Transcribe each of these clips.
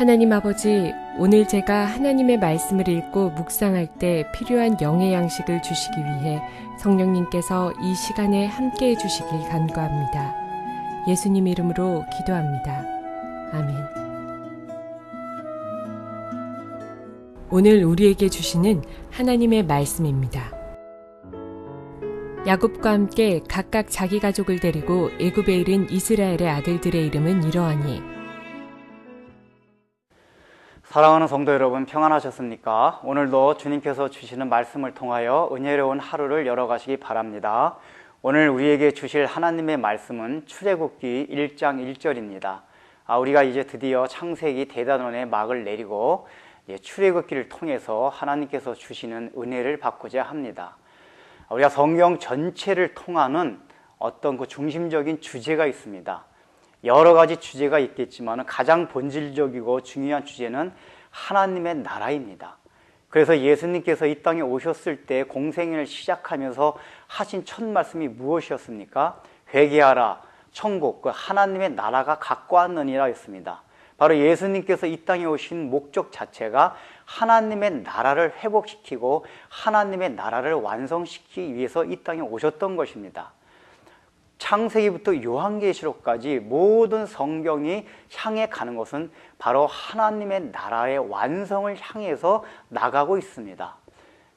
하나님 아버지, 오늘 제가 하나님의 말씀을 읽고 묵상할 때 필요한 영의 양식을 주시기 위해 성령님께서 이 시간에 함께해 주시길 간구합니다. 예수님 이름으로 기도합니다. 아멘. 오늘 우리에게 주시는 하나님의 말씀입니다. 야곱과 함께 각각 자기 가족을 데리고 애굽에 이른 이스라엘의 아들들의 이름은 이러하니. 사랑하는 성도 여러분, 평안하셨습니까? 오늘도 주님께서 주시는 말씀을 통하여 은혜로운 하루를 열어가시기 바랍니다. 오늘 우리에게 주실 하나님의 말씀은 출애굽기 1장 1절입니다. 우리가 이제 드디어 창세기 대단원의 막을 내리고 출애굽기를 통해서 하나님께서 주시는 은혜를 받고자 합니다. 우리가 성경 전체를 통하는 어떤 그 중심적인 주제가 있습니다. 여러 가지 주제가 있겠지만 가장 본질적이고 중요한 주제는 하나님의 나라입니다. 그래서 예수님께서 이 땅에 오셨을 때 공생애를 시작하면서 하신 첫 말씀이 무엇이었습니까? 회개하라, 천국, 그 하나님의 나라가 갖고 왔느니라 했습니다. 바로 예수님께서 이 땅에 오신 목적 자체가 하나님의 나라를 회복시키고 하나님의 나라를 완성시키기 위해서 이 땅에 오셨던 것입니다. 창세기부터 요한계시록까지 모든 성경이 향해 가는 것은 바로 하나님의 나라의 완성을 향해서 나가고 있습니다.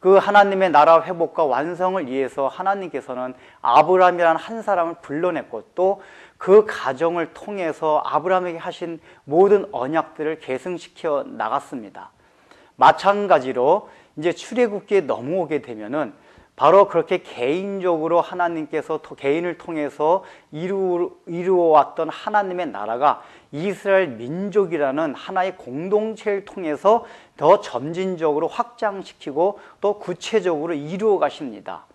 그 하나님의 나라 회복과 완성을 위해서 하나님께서는 아브라함이라는 한 사람을 불러냈고 또 그 가정을 통해서 아브라함에게 하신 모든 언약들을 계승시켜 나갔습니다. 마찬가지로 이제 출애굽기에 넘어오게 되면은 바로 그렇게 개인적으로 하나님께서 개인을 통해서 이루어왔던 하나님의 나라가 이스라엘 민족이라는 하나의 공동체를 통해서 더 점진적으로 확장시키고 또 구체적으로 이루어 가십니다.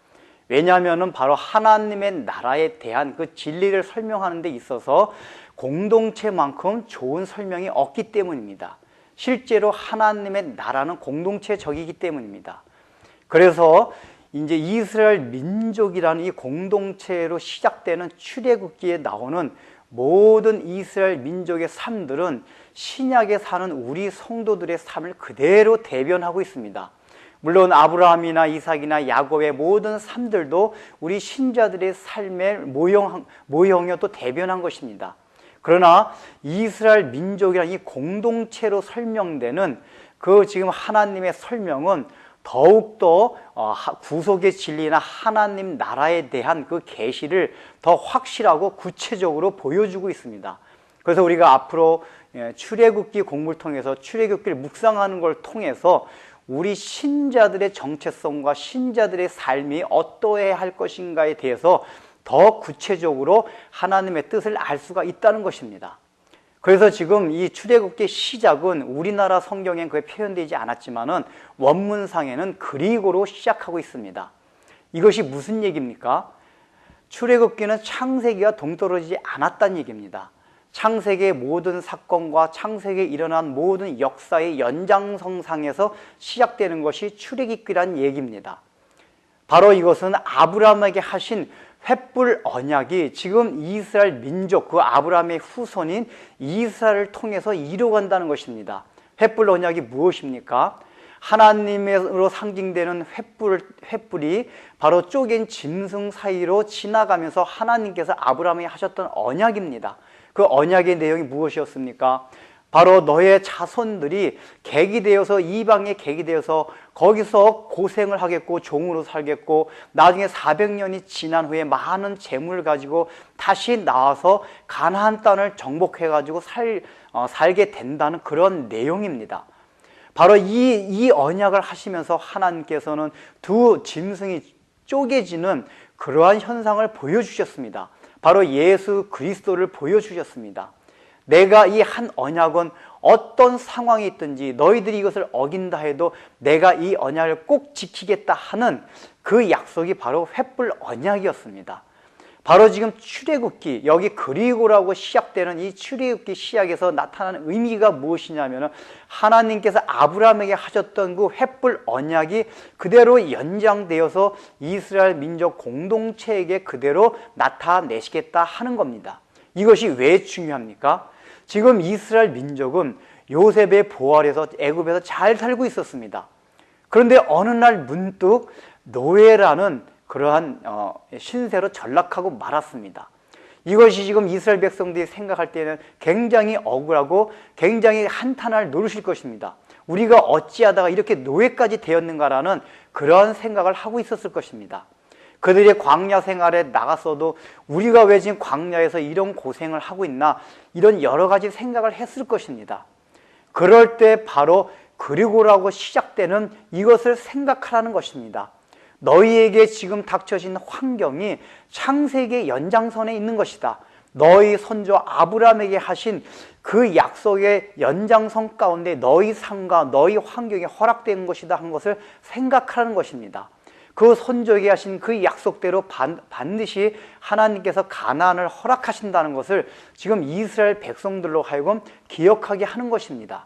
왜냐하면 바로 하나님의 나라에 대한 그 진리를 설명하는 데 있어서 공동체만큼 좋은 설명이 없기 때문입니다. 실제로 하나님의 나라는 공동체적이기 때문입니다. 그래서 이제 이스라엘 민족이라는 이 공동체로 시작되는 출애굽기에 나오는 모든 이스라엘 민족의 삶들은 신약에 사는 우리 성도들의 삶을 그대로 대변하고 있습니다. 물론 아브라함이나 이삭이나 야곱의 모든 삶들도 우리 신자들의 삶의 모형이요 또 대변한 것입니다. 그러나 이스라엘 민족이라는 이 공동체로 설명되는 그 지금 하나님의 설명은 더욱더 구속의 진리나 하나님 나라에 대한 그 계시를 더 확실하고 구체적으로 보여주고 있습니다. 그래서 우리가 앞으로 출애굽기 공부를 통해서 출애굽기를 묵상하는 걸 통해서 우리 신자들의 정체성과 신자들의 삶이 어떠해야 할 것인가에 대해서 더 구체적으로 하나님의 뜻을 알 수가 있다는 것입니다. 그래서 지금 이 출애굽기 시작은 우리나라 성경엔 그게 표현되지 않았지만은 원문상에는 그리고로 시작하고 있습니다. 이것이 무슨 얘기입니까? 출애굽기는 창세기와 동떨어지지 않았다는 얘기입니다. 창세기의 모든 사건과 창세기에 일어난 모든 역사의 연장선상에서 시작되는 것이 출애굽기란 얘기입니다. 바로 이것은 아브라함에게 하신 횃불 언약이 지금 이스라엘 민족, 그 아브라함의 후손인 이스라엘을 통해서 이루어간다는 것입니다. 횃불 언약이 무엇입니까? 하나님으로 상징되는 횃불이 바로 쪼갠 짐승 사이로 지나가면서 하나님께서 아브라함에게 하셨던 언약입니다. 그 언약의 내용이 무엇이었습니까? 바로 너의 자손들이 객이 되어서 이방에 객이 되어서 거기서 고생을 하겠고 종으로 살겠고 나중에 400년이 지난 후에 많은 재물을 가지고 다시 나와서 가나안 땅을 정복해 가지고 살게 된다는 그런 내용입니다. 바로 이 언약을 하시면서 하나님께서는 두 짐승이 쪼개지는 그러한 현상을 보여주셨습니다. 바로 예수 그리스도를 보여주셨습니다. 내가 이 한 언약은 어떤 상황이 있든지 너희들이 이것을 어긴다 해도 내가 이 언약을 꼭 지키겠다 하는 그 약속이 바로 횃불 언약이었습니다. 바로 지금 출애굽기, 여기 그리고라고 시작되는 이 출애굽기 시작에서 나타나는 의미가 무엇이냐면 하나님께서 아브라함에게 하셨던 그 횃불 언약이 그대로 연장되어서 이스라엘 민족 공동체에게 그대로 나타내시겠다 하는 겁니다. 이것이 왜 중요합니까? 지금 이스라엘 민족은 요셉의 보호 아래서 애굽에서 잘 살고 있었습니다. 그런데 어느 날 문득 노예라는 그러한 신세로 전락하고 말았습니다. 이것이 지금 이스라엘 백성들이 생각할 때는 굉장히 억울하고 굉장히 한탄할 노릇일 것입니다. 우리가 어찌하다가 이렇게 노예까지 되었는가라는 그런 생각을 하고 있었을 것입니다. 그들이 광야 생활에 나갔어도 우리가 왜 지금 광야에서 이런 고생을 하고 있나, 이런 여러 가지 생각을 했을 것입니다. 그럴 때 바로 그리고라고 시작되는 이것을 생각하라는 것입니다. 너희에게 지금 닥쳐진 환경이 창세기의 연장선에 있는 것이다. 너희 선조 아브라함에게 하신 그 약속의 연장선 가운데 너희 삶과 너희 환경이 허락된 것이다 한 것을 생각하는 것입니다. 그 선조에게 하신 그 약속대로 반드시 하나님께서 가나안을 허락하신다는 것을 지금 이스라엘 백성들로 하여금 기억하게 하는 것입니다.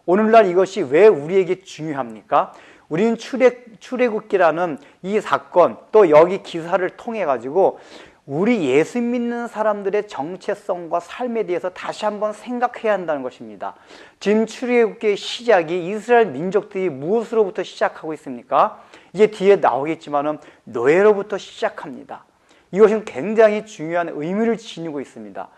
오늘날 이것이 왜 우리에게 중요합니까? 우리는 출애굽기라는 이 사건, 또 여기 기사를 통해 가지고 우리 예수 믿는 사람들의 정체성과 삶에 대해서 다시 한번 생각해야 한다는 것입니다. 지금 출애굽기의 시작이 이스라엘 민족들이 무엇으로부터 시작하고 있습니까? 이제 뒤에 나오겠지만은 노예로부터 시작합니다. 이것은 굉장히 중요한 의미를 지니고 있습니다.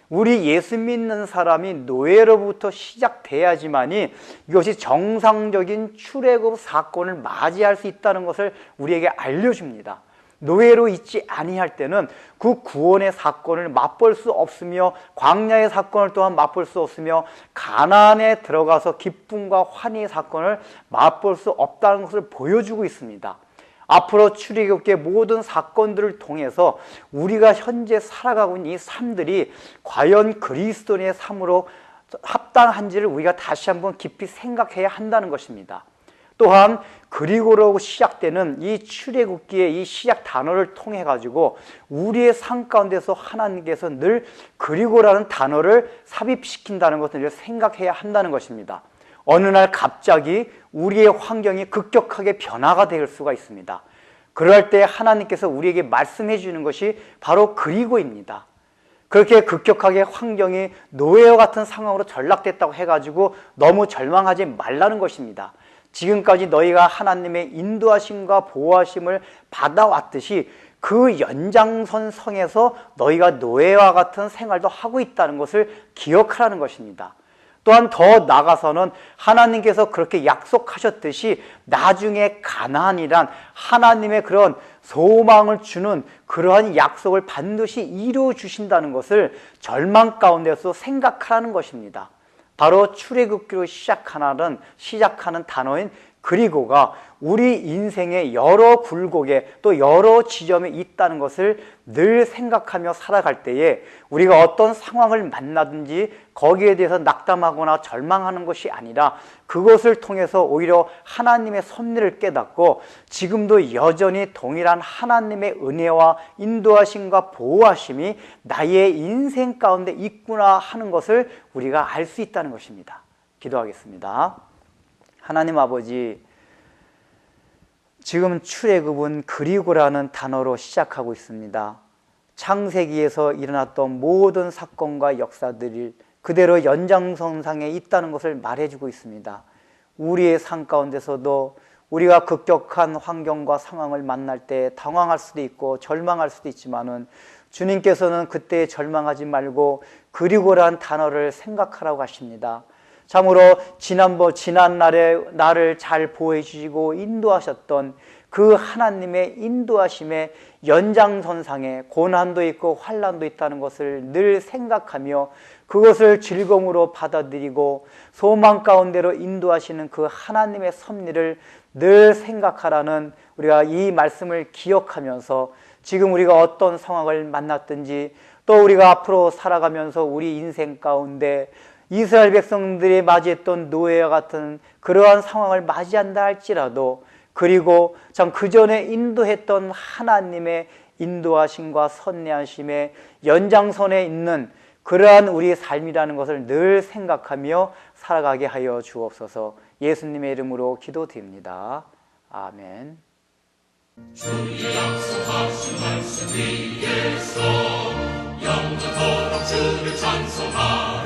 우리 예수 믿는 사람이 노예로부터 시작돼야지만이 이것이 정상적인 출애굽 사건을 맞이할 수 있다는 것을 우리에게 알려줍니다. 노예로 있지 아니할 때는 그 구원의 사건을 맛볼 수 없으며 광야의 사건을 또한 맛볼 수 없으며 가나안에 들어가서 기쁨과 환희의 사건을 맛볼 수 없다는 것을 보여주고 있습니다. 앞으로 출애굽기의 모든 사건들을 통해서 우리가 현재 살아가고 있는 이 삶들이 과연 그리스도인의 삶으로 합당한지를 우리가 다시 한번 깊이 생각해야 한다는 것입니다. 또한 그리고로 시작되는 이 출애굽기의 이 시작 단어를 통해 가지고 우리의 삶 가운데서 하나님께서 늘 그리고라는 단어를 삽입시킨다는 것을 생각해야 한다는 것입니다. 어느 날 갑자기 우리의 환경이 급격하게 변화가 될 수가 있습니다. 그럴 때 하나님께서 우리에게 말씀해 주는 것이 바로 그리고입니다. 그렇게 급격하게 환경이 노예와 같은 상황으로 전락됐다고 해가지고 너무 절망하지 말라는 것입니다. 지금까지 너희가 하나님의 인도하심과 보호하심을 받아왔듯이 그 연장선상에서 너희가 노예와 같은 생활도 하고 있다는 것을 기억하라는 것입니다. 또한 더 나아가서는 하나님께서 그렇게 약속하셨듯이 나중에 가나안이란 하나님의 그런 소망을 주는 그러한 약속을 반드시 이루어 주신다는 것을 절망 가운데서 생각하라는 것입니다. 바로 출애굽기로 시작하는 단어인 그리고가 우리 인생의 여러 굴곡에 또 여러 지점에 있다는 것을 늘 생각하며 살아갈 때에 우리가 어떤 상황을 만나든지 거기에 대해서 낙담하거나 절망하는 것이 아니라 그것을 통해서 오히려 하나님의 섭리를 깨닫고 지금도 여전히 동일한 하나님의 은혜와 인도하심과 보호하심이 나의 인생 가운데 있구나 하는 것을 우리가 알 수 있다는 것입니다. 기도하겠습니다. 하나님 아버지, 지금 출애굽은 그리고라는 단어로 시작하고 있습니다. 창세기에서 일어났던 모든 사건과 역사들이 그대로 연장선상에 있다는 것을 말해주고 있습니다. 우리의 삶 가운데서도 우리가 급격한 환경과 상황을 만날 때 당황할 수도 있고 절망할 수도 있지만은 주님께서는 그때 절망하지 말고 그리고라는 단어를 생각하라고 하십니다. 참으로 지난날에 나를 잘 보호해 주시고 인도하셨던 그 하나님의 인도하심의 연장선상에 고난도 있고 환난도 있다는 것을 늘 생각하며 그것을 즐거움으로 받아들이고 소망 가운데로 인도하시는 그 하나님의 섭리를 늘 생각하라는 우리가 이 말씀을 기억하면서 지금 우리가 어떤 상황을 만났든지 또 우리가 앞으로 살아가면서 우리 인생 가운데 이스라엘 백성들이 맞이했던 노예와 같은 그러한 상황을 맞이한다 할지라도 그리고 참 그전에 인도했던 하나님의 인도하심과 선례하심의 연장선에 있는 그러한 우리의 삶이라는 것을 늘 생각하며 살아가게 하여 주옵소서. 예수님의 이름으로 기도드립니다. 아멘. 주의 약속하신 말씀 위에서 영원토록 주를 찬송하리.